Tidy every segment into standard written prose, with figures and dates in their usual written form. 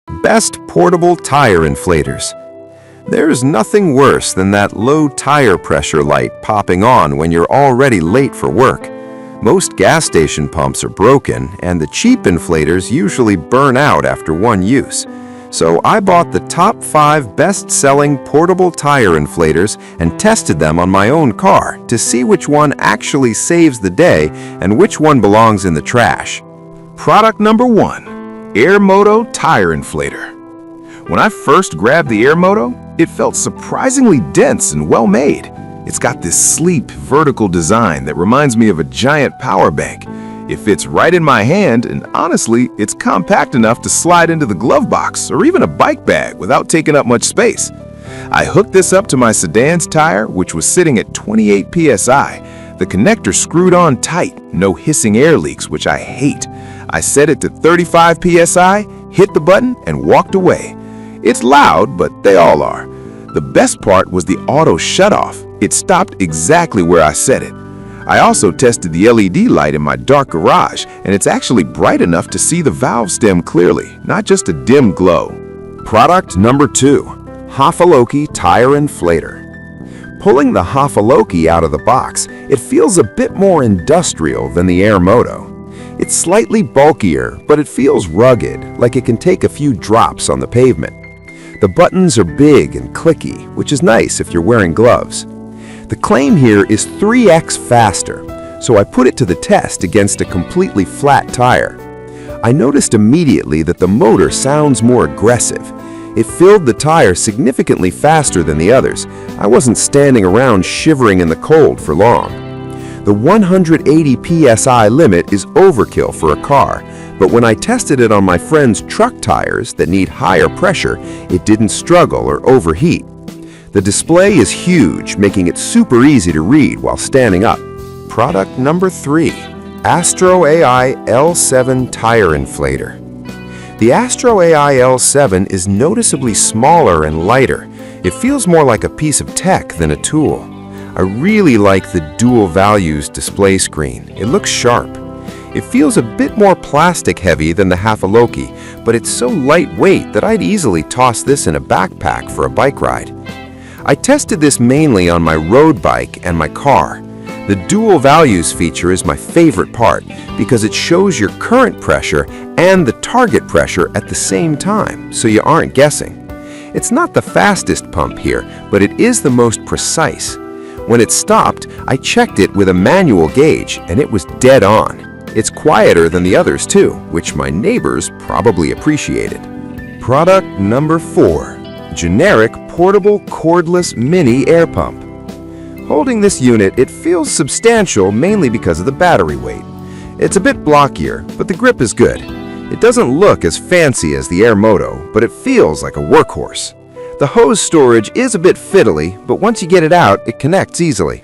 Best portable tire inflators. There's nothing worse than that low tire pressure light popping on when you're already late for work. Most gas station pumps are broken, and the cheap inflators usually burn out after one use. So I bought the top 5 best-selling portable tire inflators and tested them on my own car to see which one actually saves the day and which one belongs in the trash. Product number 1, AirMoto Tire Inflator. When I first grabbed the AirMoto, it felt surprisingly dense and well-made. It's got this sleek, vertical design that reminds me of a giant power bank. It fits right in my hand, and honestly, it's compact enough to slide into the glove box or even a bike bag without taking up much space. I hooked this up to my sedan's tire, which was sitting at 28 psi. The connector screwed on tight, no hissing air leaks, which I hate. I set it to 35 psi, hit the button, and walked away. It's loud, but they all are. The best part was the auto shutoff. It stopped exactly where I set it. I also tested the LED light in my dark garage, and it's actually bright enough to see the valve stem clearly, not just a dim glow. Product number 2, Hafaloki Tire Inflator. Pulling the Hafaloki out of the box, it feels a bit more industrial than the AirMoto. It's slightly bulkier, but it feels rugged, like it can take a few drops on the pavement. The buttons are big and clicky, which is nice if you're wearing gloves. The claim here is 3x faster, so I put it to the test against a completely flat tire. I noticed immediately that the motor sounds more aggressive. It filled the tire significantly faster than the others. I wasn't standing around shivering in the cold for long. The 180 psi limit is overkill for a car, but when I tested it on my friend's truck tires that need higher pressure, it didn't struggle or overheat. The display is huge, making it super easy to read while standing up. Product number 3, Astro AI L7 Tire Inflator. The Astro AI L7 is noticeably smaller and lighter. It feels more like a piece of tech than a tool. I really like the dual values display screen. It looks sharp. It feels a bit more plastic heavy than the Hafaloki, but it's so lightweight that I'd easily toss this in a backpack for a bike ride. I tested this mainly on my road bike and my car. The dual values feature is my favorite part because it shows your current pressure and the target pressure at the same time, so you aren't guessing. It's not the fastest pump here, but it is the most precise. When it stopped, I checked it with a manual gauge, and it was dead on. It's quieter than the others too, which my neighbors probably appreciated. Product number 4, Generic Portable Cordless Mini Air Pump. Holding this unit, it feels substantial mainly because of the battery weight. It's a bit blockier, but the grip is good. It doesn't look as fancy as the AirMoto, but it feels like a workhorse. The hose storage is a bit fiddly, but once you get it out, it connects easily.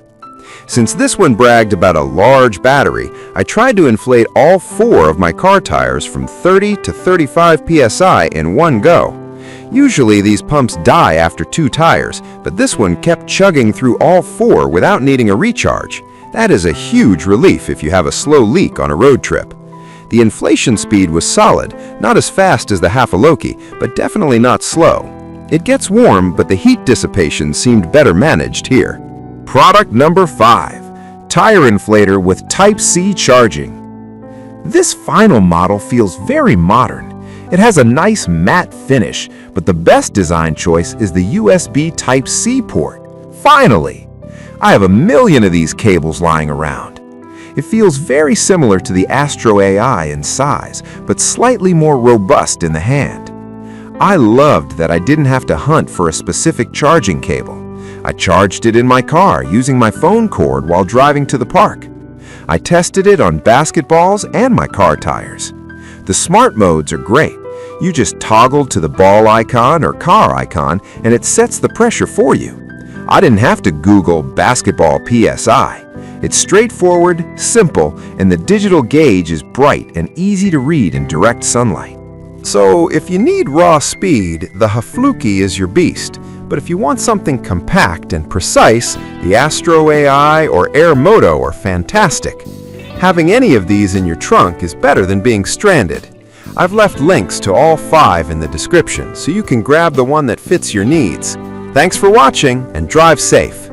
Since this one bragged about a large battery, I tried to inflate all 4 of my car tires from 30 to 35 psi in one go. Usually these pumps die after 2 tires, but this one kept chugging through all 4 without needing a recharge. That is a huge relief if you have a slow leak on a road trip. The inflation speed was solid, not as fast as the Hafaloki, but definitely not slow. It gets warm, but the heat dissipation seemed better managed here. Product number 5, Tire Inflator with Type-C charging. This final model feels very modern. It has a nice matte finish, but the best design choice is the USB Type-C port. Finally! I have a million of these cables lying around. It feels very similar to the Astro AI in size, but slightly more robust in the hand. I loved that I didn't have to hunt for a specific charging cable. I charged it in my car using my phone cord while driving to the park. I tested it on basketballs and my car tires. The smart modes are great. You just toggle to the ball icon or car icon and it sets the pressure for you. I didn't have to Google basketball PSI. It's straightforward, simple, and the digital gauge is bright and easy to read in direct sunlight. So if you need raw speed, the Hafaloki is your beast. But if you want something compact and precise, the Astro AI or AirMoto are fantastic. Having any of these in your trunk is better than being stranded. I've left links to all 5 in the description so you can grab the one that fits your needs. Thanks for watching and drive safe.